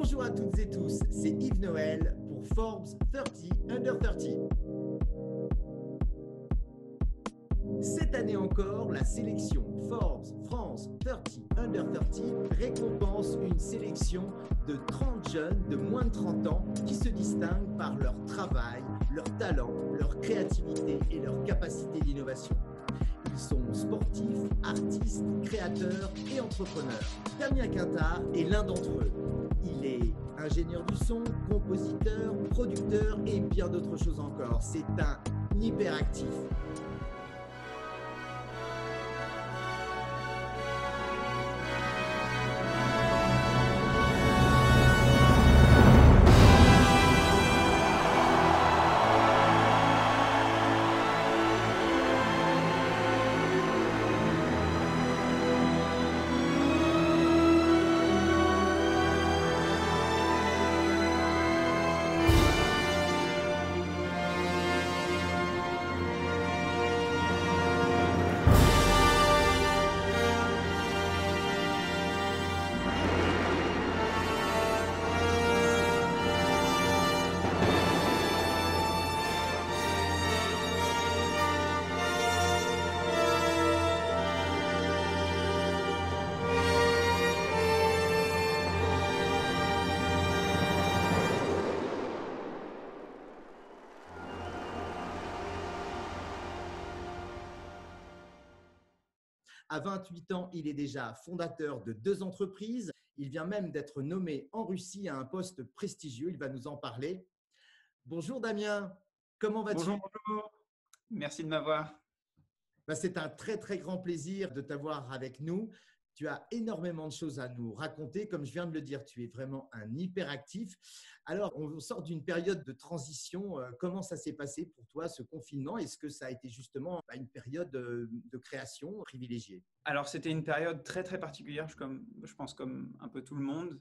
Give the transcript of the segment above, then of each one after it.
Bonjour à toutes et tous, c'est Yves Noël pour Forbes 30 Under 30. Cette année encore, la sélection Forbes France 30 Under 30 récompense une sélection de 30 jeunes de moins de 30 ans qui se distinguent par leur travail, leur talent, leur créativité et leur capacité d'innovation. Ils sont sportifs, artistes, créateurs et entrepreneurs. Damien Quintard est l'un d'entre eux. Il est ingénieur du son, compositeur, producteur et bien d'autres choses encore. C'est un hyperactif. À 28 ans, il est déjà fondateur de 2 entreprises. Il vient même d'être nommé en Russie à un poste prestigieux. Il va nous en parler. Bonjour Damien, comment vas-tu? Bonjour, bonjour. Merci de m'avoir. C'est un très, très grand plaisir de t'avoir avec nous. Tu as énormément de choses à nous raconter. Comme je viens de le dire, tu es vraiment un hyperactif. Alors, on sort d'une période de transition. Comment ça s'est passé pour toi, ce confinement? Est-ce que ça a été justement une période de création privilégiée? Alors, c'était une période très, très particulière, je pense comme un peu tout le monde.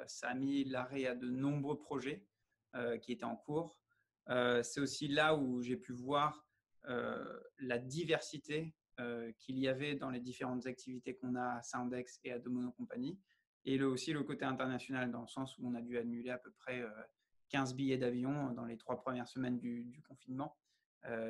Ça a mis l'arrêt à de nombreux projets qui étaient en cours. C'est aussi là où j'ai pu voir la diversité qu'il y avait dans les différentes activités qu'on a à Soundex et à Domono Company. Et aussi le côté international, dans le sens où on a dû annuler à peu près 15 billets d'avion dans les 3 premières semaines du confinement.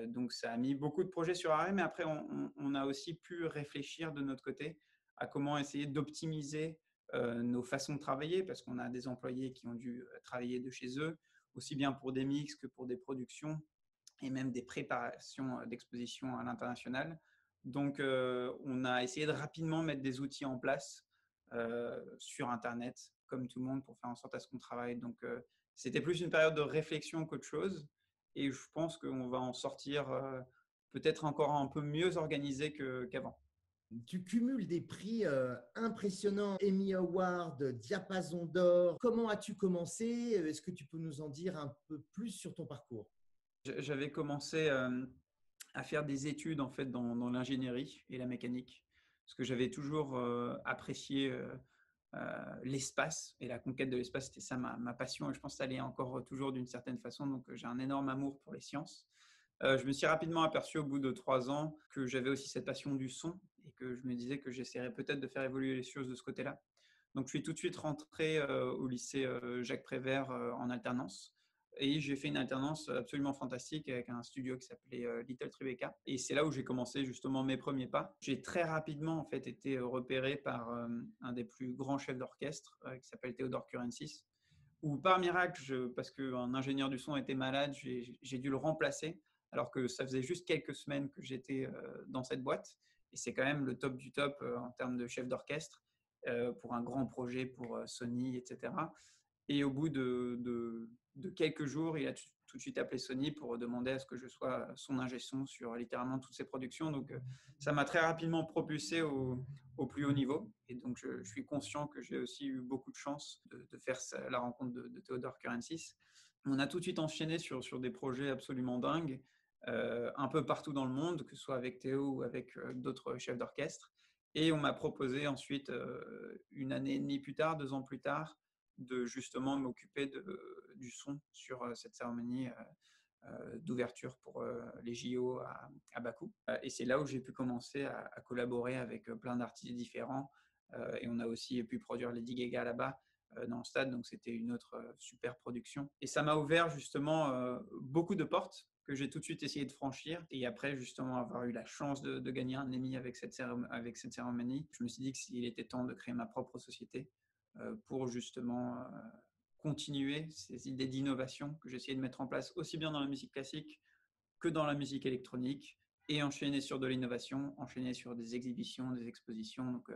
Donc, ça a mis beaucoup de projets sur arrêt, mais après, on a aussi pu réfléchir de notre côté à comment essayer d'optimiser nos façons de travailler, parce qu'on a des employés qui ont dû travailler de chez eux, aussi bien pour des mix que pour des productions et même des préparations d'exposition à l'international. Donc, on a essayé de rapidement mettre des outils en place sur Internet, comme tout le monde, pour faire en sorte à ce qu'on travaille. Donc, c'était plus une période de réflexion qu'autre chose. Et je pense qu'on va en sortir peut-être encore un peu mieux organisé qu'avant. Tu cumules des prix impressionnants, Emmy Award, Diapason d'or. Comment as-tu commencé? Est-ce que tu peux nous en dire un peu plus sur ton parcours? J'avais commencé à faire des études en fait dans l'ingénierie et la mécanique, parce que j'avais toujours apprécié l'espace et la conquête de l'espace. C'était ça ma passion, et je pense que ça l'est encore toujours d'une certaine façon. Donc, j'ai un énorme amour pour les sciences. Je me suis rapidement aperçu au bout de 3 ans que j'avais aussi cette passion du son et que je me disais que j'essaierais peut-être de faire évoluer les choses de ce côté-là. Donc, je suis tout de suite rentré au lycée Jacques Prévert en alternance. Et j'ai fait une alternance absolument fantastique avec un studio qui s'appelait Little Tribeca. Et c'est là où j'ai commencé justement mes premiers pas. J'ai très rapidement en fait été repéré par un des plus grands chefs d'orchestre qui s'appelle Theodore Kurensis, où par miracle, parce qu'un ingénieur du son était malade, j'ai dû le remplacer, alors que ça faisait juste quelques semaines que j'étais dans cette boîte. Et c'est quand même le top du top en termes de chef d'orchestre pour un grand projet pour Sony, etc. Et au bout de quelques jours, il a tout de suite appelé Sony pour demander à ce que je sois son ingé son sur littéralement toutes ses productions. Donc, ça m'a très rapidement propulsé au plus haut niveau. Et donc, je suis conscient que j'ai aussi eu beaucoup de chance de faire la rencontre de Theodore Kurensis. On a tout de suite enchaîné sur des projets absolument dingues, un peu partout dans le monde, que ce soit avec Théo ou avec d'autres chefs d'orchestre. Et on m'a proposé ensuite, une année et demie plus tard, 2 ans plus tard, de justement m'occuper du son sur cette cérémonie d'ouverture pour les JO à Bakou. Et c'est là où j'ai pu commencer à collaborer avec plein d'artistes différents. Et on a aussi pu produire Lady Gaga là-bas. dans le stade, donc c'était une autre super production. Et ça m'a ouvert justement beaucoup de portes que j'ai tout de suite essayé de franchir. Et après, justement, avoir eu la chance de gagner un Emmy avec cette cérémonie, je me suis dit qu'il était temps de créer ma propre société pour justement continuer ces idées d'innovation que j'essayais de mettre en place aussi bien dans la musique classique que dans la musique électronique et enchaîner sur de l'innovation, enchaîner sur des exhibitions, des expositions. Donc,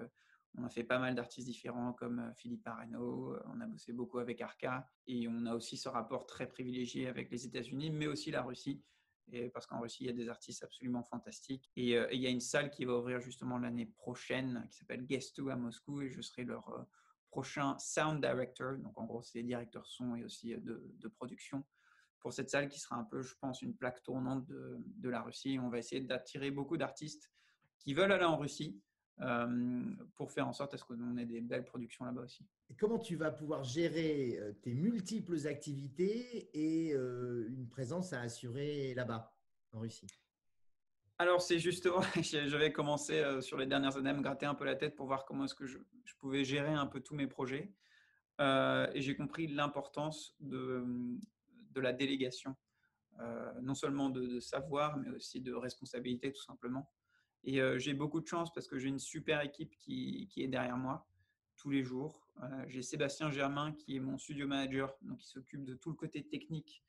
on a fait pas mal d'artistes différents comme Philippe Areno, on a bossé beaucoup avec Arca et on a aussi ce rapport très privilégié avec les États-Unis, mais aussi la Russie. Et parce qu'en Russie, il y a des artistes absolument fantastiques. Et il y a une salle qui va ouvrir justement l'année prochaine qui s'appelle Guest2 à Moscou et je serai leur prochain sound director. Donc en gros, c'est directeur son et aussi de production pour cette salle qui sera un peu, je pense, une plaque tournante de la Russie. On va essayer d'attirer beaucoup d'artistes qui veulent aller en Russie pour faire en sorte à ce qu'on ait des belles productions là-bas aussi. Et comment tu vas pouvoir gérer tes multiples activités et une présence à assurer là-bas, en Russie? Alors, c'est justement, j'avais commencé sur les dernières années à me gratter un peu la tête pour voir comment est-ce que je pouvais gérer un peu tous mes projets. Et j'ai compris l'importance de la délégation, non seulement de savoir, mais aussi de responsabilité, tout simplement. Et j'ai beaucoup de chance parce que j'ai une super équipe qui est derrière moi tous les jours. J'ai Sébastien Germain qui est mon studio manager, donc qui s'occupe de tout le côté technique.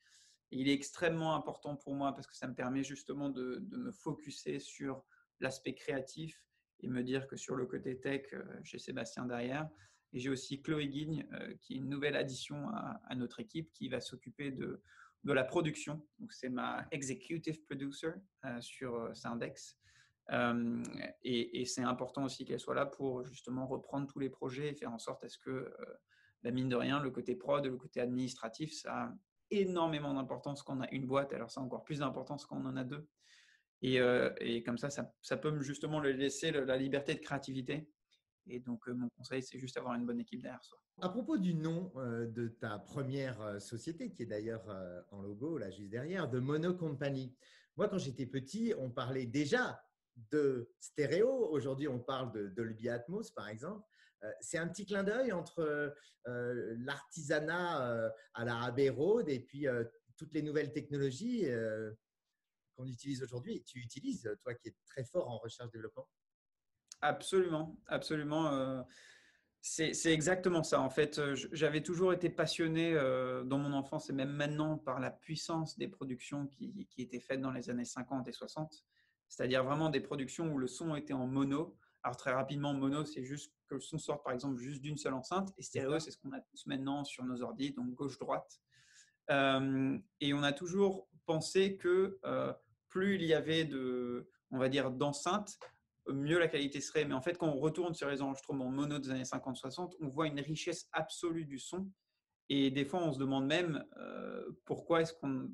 Et il est extrêmement important pour moi parce que ça me permet justement de me focuser sur l'aspect créatif et me dire que sur le côté tech, j'ai Sébastien derrière. Et j'ai aussi Chloé Guigne, qui est une nouvelle addition à notre équipe, qui va s'occuper de la production. Donc, c'est ma executive producer sur Soundex. Et c'est important aussi qu'elle soit là pour justement reprendre tous les projets et faire en sorte à ce que, mine de rien, le côté prod, le côté administratif, ça a énormément d'importance quand on a une boîte. Alors, ça a encore plus d'importance quand on en a deux. Et comme ça peut justement lui laisser la liberté de créativité. Et donc, mon conseil, c'est juste avoir une bonne équipe derrière soi. À propos du nom de ta première société, qui est d'ailleurs en logo, là, juste derrière, de Mono Company. Moi, quand j'étais petit, on parlait déjà de stéréo. Aujourd'hui, on parle de Dolby Atmos, par exemple. C'est un petit clin d'œil entre l'artisanat à la Abbey Road et puis toutes les nouvelles technologies qu'on utilise aujourd'hui et que tu utilises, toi qui es très fort en recherche-développement. Absolument, absolument. C'est exactement ça. En fait, j'avais toujours été passionné dans mon enfance et même maintenant par la puissance des productions qui étaient faites dans les années 50 et 60. C'est-à-dire vraiment des productions où le son était en mono. Alors très rapidement, mono, c'est juste que le son sorte par exemple juste d'une seule enceinte. Et stéréo, c'est ce qu'on a tous maintenant sur nos ordi, donc gauche-droite. Et on a toujours pensé que plus il y avait on va dire, d'enceintes, mieux la qualité serait. Mais en fait, quand on retourne sur les enregistrements mono des années 50-60, on voit une richesse absolue du son. Et des fois, on se demande même pourquoi est-ce qu'on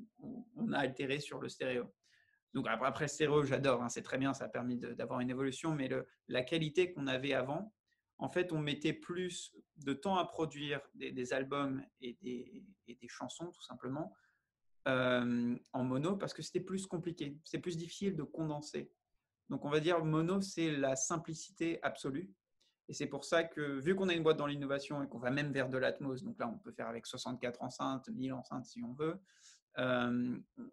a altéré sur le stéréo. Donc après stéréo, j'adore, hein, c'est très bien, ça a permis d'avoir une évolution, mais la qualité qu'on avait avant, en fait, on mettait plus de temps à produire des albums et des chansons, tout simplement, en mono, parce que c'était plus compliqué, c'est plus difficile de condenser. Donc, on va dire mono, c'est la simplicité absolue. Et c'est pour ça que, vu qu'on a une boîte dans l'innovation et qu'on va même vers de l'Atmos, donc là, on peut faire avec 64 enceintes, 1000 enceintes si on veut,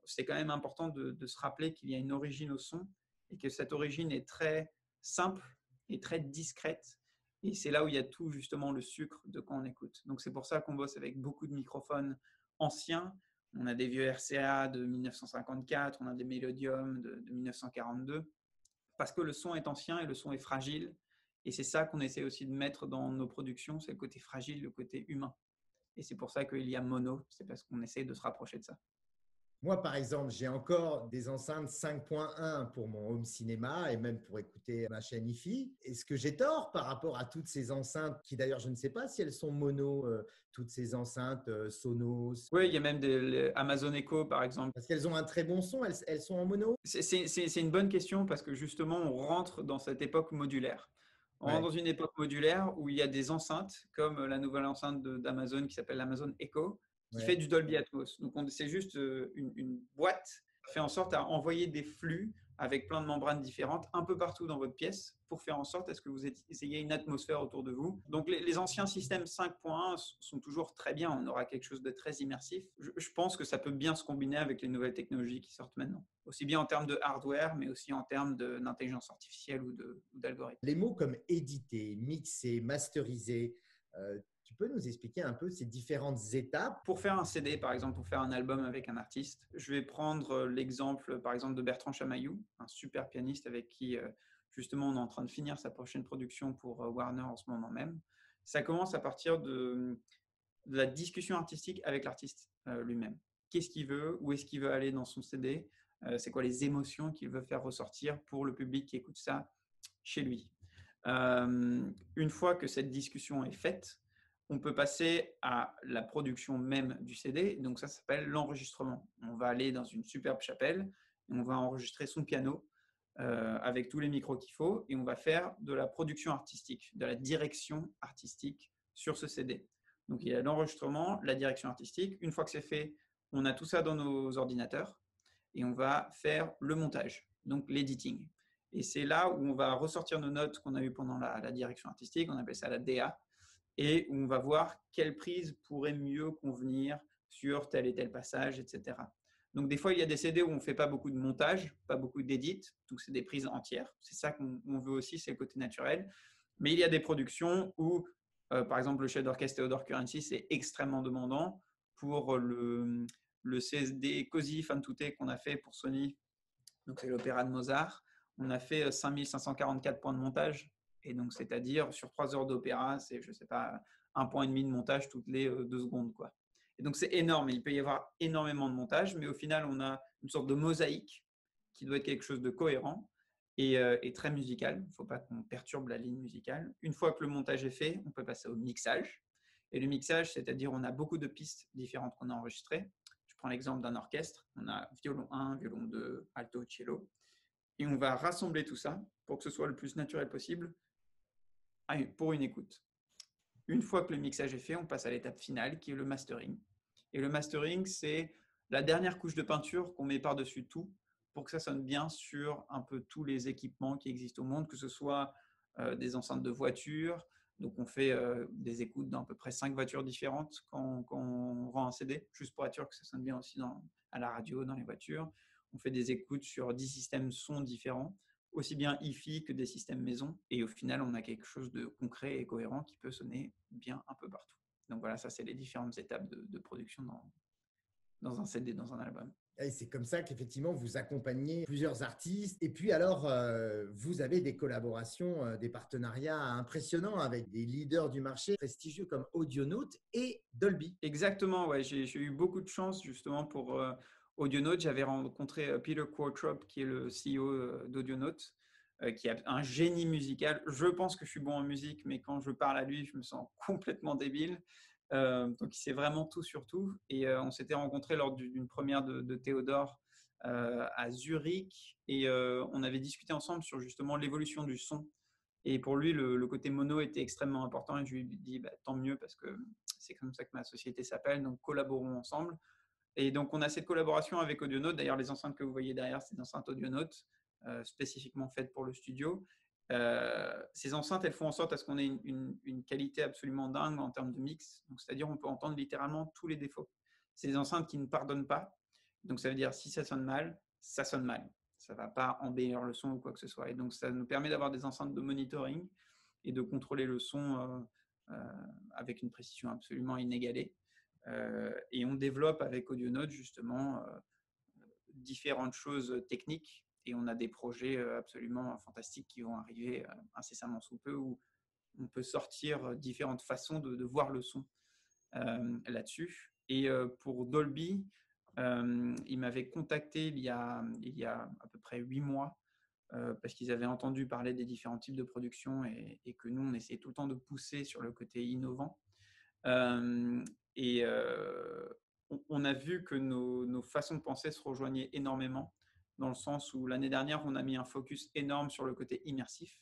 c'est quand même important de se rappeler qu'il y a une origine au son et que cette origine est très simple et très discrète. Et c'est là où il y a tout justement le sucre de quand on écoute. Donc, c'est pour ça qu'on bosse avec beaucoup de microphones anciens. On a des vieux RCA de 1954, on a des Melodium de 1942. Parce que le son est ancien et le son est fragile. Et c'est ça qu'on essaie aussi de mettre dans nos productions, c'est le côté fragile, le côté humain. Et c'est pour ça qu'il y a mono, c'est parce qu'on essaie de se rapprocher de ça. Moi, par exemple, j'ai encore des enceintes 5.1 pour mon home cinéma et même pour écouter ma chaîne IFI. Est-ce que j'ai tort par rapport à toutes ces enceintes qui, d'ailleurs, je ne sais pas si elles sont mono, toutes ces enceintes Sonos? Oui, il y a même des Amazon Echo, par exemple. Parce qu'elles ont un très bon son, elles sont en mono? C'est une bonne question parce que justement, on rentre dans cette époque modulaire. On rentre Ouais. dans une époque modulaire où il y a des enceintes, comme la nouvelle enceinte d'Amazon qui s'appelle l'Amazon Echo, qui fait Ouais. du Dolby Atmos. Donc, c'est juste une boîte qui fait en sorte à envoyer des flux avec plein de membranes différentes un peu partout dans votre pièce pour faire en sorte à ce que vous ayez une atmosphère autour de vous. Donc les anciens systèmes 5.1 sont toujours très bien, on aura quelque chose de très immersif. Je pense que ça peut bien se combiner avec les nouvelles technologies qui sortent maintenant, aussi bien en termes de hardware, mais aussi en termes d'intelligence artificielle ou d'algorithmes. Les mots comme éditer, mixer, masteriser, tu peux nous expliquer un peu ces différentes étapes? Pour faire un CD, par exemple, pour faire un album avec un artiste, je vais prendre l'exemple, par exemple, de Bertrand Chamaillou, un super pianiste avec qui, justement, on est en train de finir sa prochaine production pour Warner en ce moment même. Ça commence à partir de la discussion artistique avec l'artiste lui-même. Qu'est-ce qu'il veut? Où est-ce qu'il veut aller dans son CD? C'est quoi les émotions qu'il veut faire ressortir pour le public qui écoute ça chez lui? Une fois que cette discussion est faite, on peut passer à la production même du CD. Donc ça s'appelle l'enregistrement. On va aller dans une superbe chapelle et on va enregistrer son piano avec tous les micros qu'il faut et on va faire de la production artistique, de la direction artistique sur ce CD. Donc il y a l'enregistrement, la direction artistique. Une fois que c'est fait, on a tout ça dans nos ordinateurs et on va faire le montage, donc l'editing. Et c'est là où on va ressortir nos notes qu'on a eues pendant la direction artistique, on appelle ça la DA, et où on va voir quelle prise pourrait mieux convenir sur tel et tel passage, etc. Donc des fois, il y a des CD où on ne fait pas beaucoup de montage, pas beaucoup d'édit, donc c'est des prises entières. C'est ça qu'on veut aussi, c'est le côté naturel. Mais il y a des productions où, par exemple, le chef d'orchestre Theodore Currency, c'est extrêmement demandant. Pour le CD Così fan tutte qu'on a fait pour Sony, donc c'est l'opéra de Mozart, on a fait 5544 points de montage. Et donc, c'est-à-dire, sur 3 heures d'opéra, c'est, je ne sais pas, 1,5 point de montage toutes les 2 secondes, quoi. Et donc, c'est énorme. Il peut y avoir énormément de montage, mais au final, on a une sorte de mosaïque qui doit être quelque chose de cohérent et très musical. Il ne faut pas qu'on perturbe la ligne musicale. Une fois que le montage est fait, on peut passer au mixage. Et le mixage, c'est-à-dire, on a beaucoup de pistes différentes qu'on a enregistrées. Je prends l'exemple d'un orchestre. On a violon 1, violon 2, alto, cello. Et on va rassembler tout ça pour que ce soit le plus naturel possible pour une écoute. Une fois que le mixage est fait, on passe à l'étape finale qui est le mastering. Et le mastering, c'est la dernière couche de peinture qu'on met par-dessus tout pour que ça sonne bien sur un peu tous les équipements qui existent au monde, que ce soit des enceintes de voitures. Donc, on fait des écoutes dans à peu près 5 voitures différentes quand on rend un CD, juste pour être sûr que ça sonne bien aussi à la radio, dans les voitures. On fait des écoutes sur 10 systèmes son différents, aussi bien hi-fi que des systèmes maison. Et au final, on a quelque chose de concret et cohérent qui peut sonner bien un peu partout. Donc voilà, ça, c'est les différentes étapes de production dans un CD, dans un album. Et c'est comme ça qu'effectivement, vous accompagnez plusieurs artistes. Et puis alors, vous avez des collaborations, des partenariats impressionnants avec des leaders du marché prestigieux comme Audionaut et Dolby. Exactement, ouais. J'ai eu beaucoup de chance justement pour Audionaut. J'avais rencontré Peter Quartrop, qui est le CEO d'Audionaut, qui est un génie musical. Je pense que je suis bon en musique, mais quand je parle à lui, je me sens complètement débile. Donc, il sait vraiment tout sur tout. Et on s'était rencontrés lors d'une première de Théodore à Zurich. Et on avait discuté ensemble sur justement l'évolution du son. Et pour lui, le côté mono était extrêmement important. Et je lui ai dit, bah, tant mieux, parce que c'est comme ça que ma société s'appelle. Donc, collaborons ensemble. Et donc, on a cette collaboration avec Audionaut. D'ailleurs, les enceintes que vous voyez derrière, c'est des enceintes Audionaut, spécifiquement faites pour le studio. Ces enceintes, elles font en sorte à ce qu'on ait une qualité absolument dingue en termes de mix. Donc, c'est-à-dire on peut entendre littéralement tous les défauts. C'est des enceintes qui ne pardonnent pas. Donc, ça veut dire si ça sonne mal, ça sonne mal. Ça ne va pas embellir le son ou quoi que ce soit. Et donc, ça nous permet d'avoir des enceintes de monitoring et de contrôler le son avec une précision absolument inégalée. Et on développe avec Audionaut justement différentes choses techniques. Et on a des projets absolument fantastiques qui vont arriver incessamment sous peu où on peut sortir différentes façons de voir le son là-dessus. Et pour Dolby, ils m'avaient contacté il y a à peu près 8 mois parce qu'ils avaient entendu parler des différents types de production et que nous, on essayait tout le temps de pousser sur le côté innovant. On a vu que nos façons de penser se rejoignaient énormément dans le sens où l'année dernière, on a mis un focus énorme sur le côté immersif.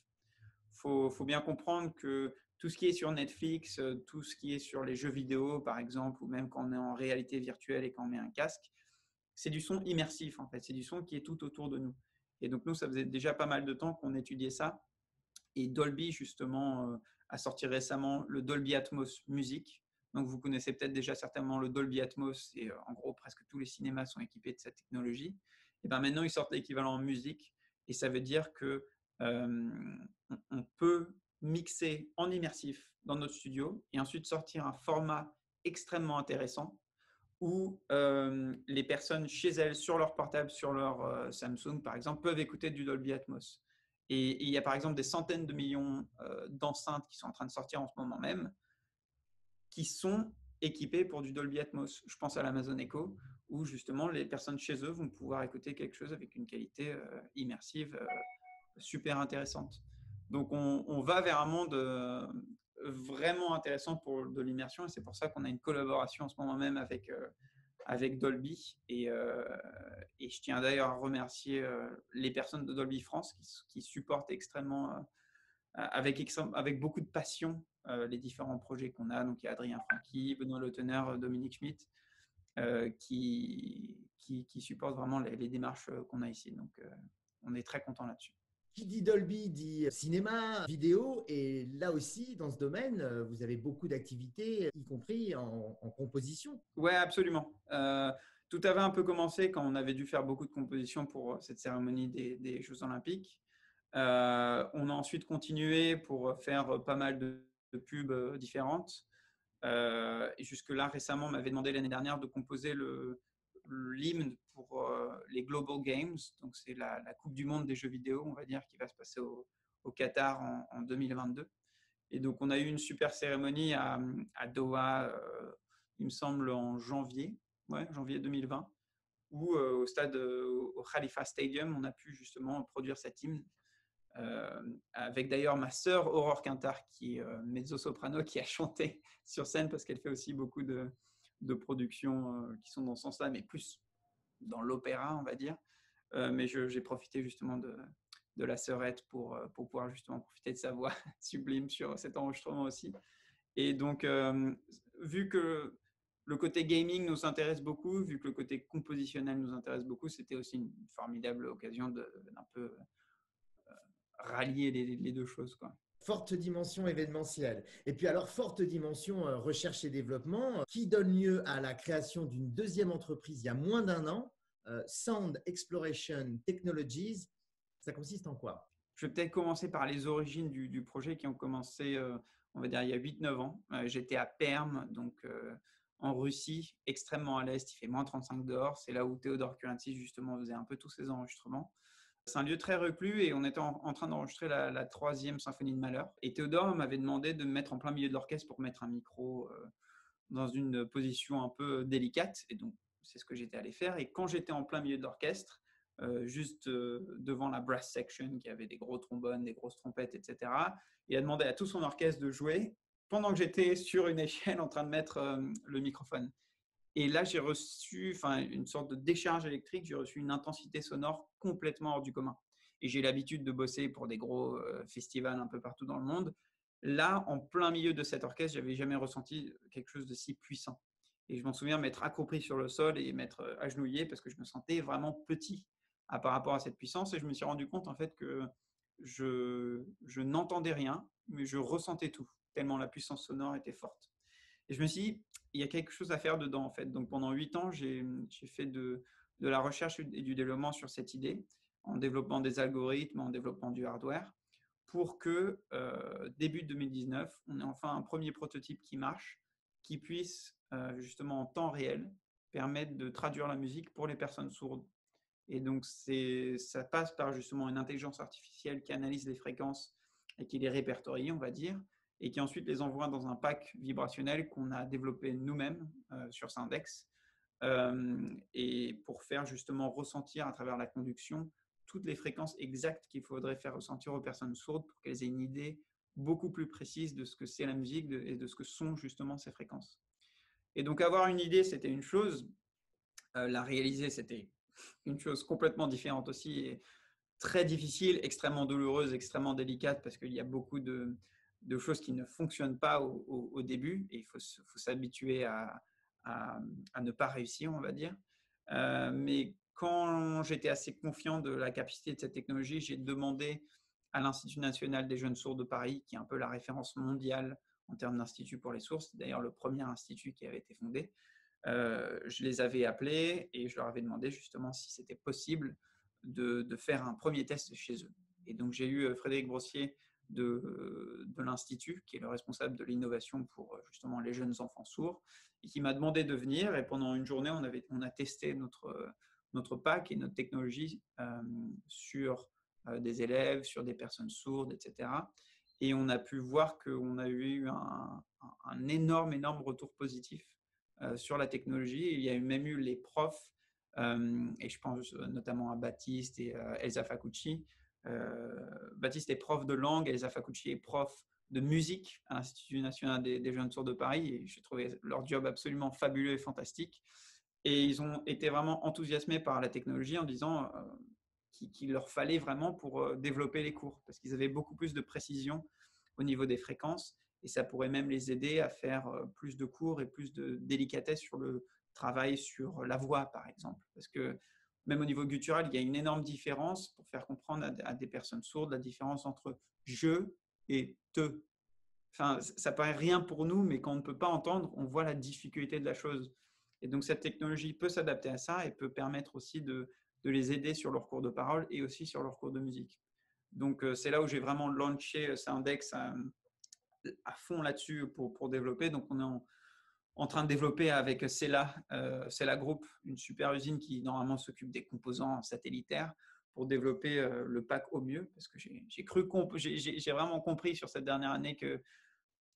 Faut bien comprendre que tout ce qui est sur Netflix, tout ce qui est sur les jeux vidéo, par exemple, ou même quand on est en réalité virtuelle et quand on met un casque, c'est du son immersif, en fait. C'est du son qui est tout autour de nous. Et donc, nous, ça faisait déjà pas mal de temps qu'on étudiait ça. Et Dolby, justement, a sorti récemment le Dolby Atmos Music. Donc, vous connaissez peut-être déjà certainement le Dolby Atmos. Et en gros, presque tous les cinémas sont équipés de cette technologie. Et bien maintenant, ils sortent l'équivalent en musique. Et ça veut dire que on peut mixer en immersif dans notre studio et ensuite sortir un format extrêmement intéressant où les personnes chez elles, sur leur portable, sur leur Samsung par exemple, peuvent écouter du Dolby Atmos. Et il y a par exemple des centaines de millions d'enceintes qui sont en train de sortir en ce moment même, qui sont équipées pour du Dolby Atmos. Je pense à l'Amazon Echo, où justement les personnes chez eux vont pouvoir écouter quelque chose avec une qualité immersive super intéressante. Donc on va vers un monde vraiment intéressant pour de l'immersion et c'est pour ça qu'on a une collaboration en ce moment même avec Dolby et je tiens d'ailleurs à remercier les personnes de Dolby France qui supportent extrêmement avec beaucoup de passion les différents projets qu'on a. Donc il y a Adrien Franqui, Benoît Le Teneur, Dominique Schmitt qui supportent vraiment les démarches qu'on a ici. Donc on est très content là-dessus. Qui dit Dolby dit cinéma, vidéo, et là aussi, dans ce domaine, vous avez beaucoup d'activités, y compris en composition. Ouais, absolument. Tout avait un peu commencé quand on avait dû faire beaucoup de compositions pour cette cérémonie des Jeux Olympiques. On a ensuite continué pour faire pas mal de pubs différentes. Et jusque-là, récemment, on m'avait demandé l'année dernière de composer l'hymne pour les Global Games. Donc, c'est la Coupe du Monde des jeux vidéo, on va dire, qui va se passer au Qatar en 2022. Et donc, on a eu une super cérémonie à Doha, il me semble, en janvier 2020, où au stade, au Khalifa Stadium, on a pu justement produire cet hymne. Avec d'ailleurs ma sœur Aurore Quintard, qui est mezzo-soprano, qui a chanté sur scène parce qu'elle fait aussi beaucoup de productions qui sont dans ce sens-là, mais plus dans l'opéra, on va dire. Mais j'ai profité justement de la sœurette pour pouvoir justement profiter de sa voix sublime sur cet enregistrement aussi. Et donc, vu que le côté gaming nous intéresse beaucoup, vu que le côté compositionnel nous intéresse beaucoup, c'était aussi une formidable occasion d'un peu rallier les deux choses, quoi. Forte dimension événementielle. Et puis alors, forte dimension recherche et développement, qui donne lieu à la création d'une deuxième entreprise il y a moins d'un an, Sound Exploration Technologies. Ça consiste en quoi? Je vais peut-être commencer par les origines du projet qui ont commencé, on va dire, il y a 8-9 ans. J'étais à Perm, donc en Russie, extrêmement à l'est, il fait moins 35 dehors. C'est là où Theodore Currency, justement, faisait un peu tous ses enregistrements. C'est un lieu très reclus et on était en train d'enregistrer la 3e symphonie de Mahler. Et Théodore m'avait demandé de me mettre en plein milieu de l'orchestre pour mettre un micro dans une position un peu délicate. Et donc, c'est ce que j'étais allé faire. Et quand j'étais en plein milieu de l'orchestre, juste devant la brass section qui avait des gros trombones, des grosses trompettes, etc., il a demandé à tout son orchestre de jouer pendant que j'étais sur une échelle en train de mettre le microphone. Et là, j'ai reçu une sorte de décharge électrique, j'ai reçu une intensité sonore complètement hors du commun. Et j'ai l'habitude de bosser pour des gros festivals un peu partout dans le monde. Là, en plein milieu de cet orchestre, je n'avais jamais ressenti quelque chose de si puissant. Et je m'en souviens m'être accroupi sur le sol et m'être agenouillé parce que je me sentais vraiment petit par rapport à cette puissance. Et je me suis rendu compte en fait que je n'entendais rien, mais je ressentais tout, tellement la puissance sonore était forte. Et je me suis dit, il y a quelque chose à faire dedans, en fait. Donc, pendant 8 ans, j'ai fait de la recherche et du développement sur cette idée, en développant des algorithmes, en développant du hardware, pour que début 2019, on ait enfin un premier prototype qui marche, qui puisse justement en temps réel permettre de traduire la musique pour les personnes sourdes. Et donc, ça passe par justement une intelligence artificielle qui analyse les fréquences et qui les répertorie, on va dire, et qui ensuite les envoie dans un pack vibrationnel qu'on a développé nous-mêmes sur Soundex, et pour faire justement ressentir à travers la conduction toutes les fréquences exactes qu'il faudrait faire ressentir aux personnes sourdes pour qu'elles aient une idée beaucoup plus précise de ce que c'est la musique et de ce que sont justement ces fréquences. Et donc avoir une idée, c'était une chose, la réaliser, c'était une chose complètement différente aussi, et très difficile, extrêmement douloureuse, extrêmement délicate, parce qu'il y a beaucoup de choses qui ne fonctionnent pas au début, et il faut s'habituer à ne pas réussir, on va dire. Mais quand j'étais assez confiant de la capacité de cette technologie, j'ai demandé à l'Institut national des jeunes sourds de Paris, qui est un peu la référence mondiale en termes d'institut pour les sourds, c'est d'ailleurs le premier institut qui avait été fondé. Je les avais appelés et je leur avais demandé justement si c'était possible de faire un premier test chez eux. Et donc, j'ai eu Frédéric Brossier de l'Institut, qui est le responsable de l'innovation pour justement les jeunes enfants sourds, et qui m'a demandé de venir. Et pendant une journée, on a testé notre pack et notre technologie sur des élèves, sur des personnes sourdes, etc. Et on a pu voir qu'on a eu un énorme retour positif sur la technologie. Il y a même eu les profs, et je pense notamment à Baptiste et Elsa Facucci. Baptiste est prof de langue, Elsa Facucci est prof de musique à l'Institut national des jeunes sourds de Paris, et j'ai trouvé leur job absolument fabuleux et fantastique. Et ils ont été vraiment enthousiasmés par la technologie en disant qu'il leur fallait vraiment pour développer les cours, parce qu'ils avaient beaucoup plus de précision au niveau des fréquences, et ça pourrait même les aider à faire plus de cours et plus de délicatesse sur le travail sur la voix, par exemple. Parce que même au niveau guttural, il y a une énorme différence pour faire comprendre à des personnes sourdes la différence entre je et te. Enfin, ça paraît rien pour nous, mais quand on ne peut pas entendre, on voit la difficulté de la chose. Et donc, cette technologie peut s'adapter à ça et peut permettre aussi de les aider sur leur cours de parole et aussi sur leur cours de musique. Donc, c'est là où j'ai vraiment launché Soundex à fond là-dessus pour développer. Donc, on est en train de développer avec Cela Group, une super usine qui normalement s'occupe des composants satellitaires, pour développer le pack au mieux, parce que j'ai vraiment compris sur cette dernière année que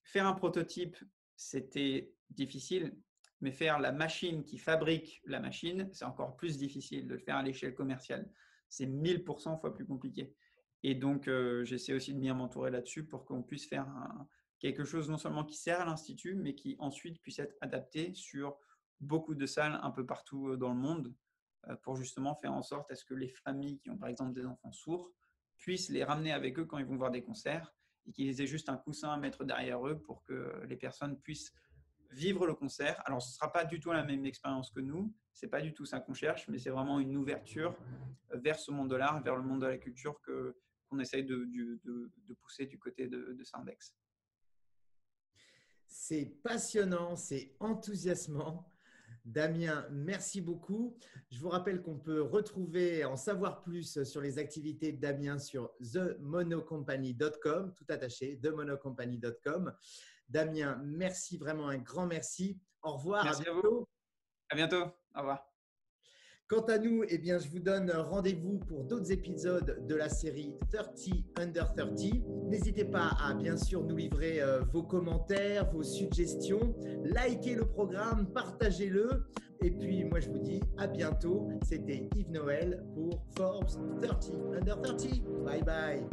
faire un prototype, c'était difficile, mais faire la machine qui fabrique la machine, c'est encore plus difficile. De le faire à l'échelle commerciale, c'est 1000% fois plus compliqué. Et donc, j'essaie aussi de bien m'entourer là-dessus pour qu'on puisse faire quelque chose non seulement qui sert à l'Institut, mais qui ensuite puisse être adapté sur beaucoup de salles un peu partout dans le monde, pour justement faire en sorte à ce que les familles qui ont par exemple des enfants sourds puissent les ramener avec eux quand ils vont voir des concerts, et qu'ils aient juste un coussin à mettre derrière eux pour que les personnes puissent vivre le concert. Alors, ce ne sera pas du tout la même expérience que nous, ce n'est pas du tout ça qu'on cherche, mais c'est vraiment une ouverture vers ce monde de l'art, vers le monde de la culture qu'on essaye de pousser du côté de Soundex. C'est passionnant, c'est enthousiasmant. Damien, merci beaucoup. Je vous rappelle qu'on peut retrouver, en savoir plus sur les activités de Damien sur themonocompany.com, tout attaché, themonocompany.com. Damien, merci, vraiment un grand merci. Au revoir. Merci à vous. À bientôt. Au revoir. Quant à nous, eh bien, je vous donne rendez-vous pour d'autres épisodes de la série 30 Under 30. N'hésitez pas à bien sûr nous livrer vos commentaires, vos suggestions. Likez le programme, partagez-le. Et puis, moi, je vous dis à bientôt. C'était Yves Noël pour Forbes 30 Under 30. Bye bye.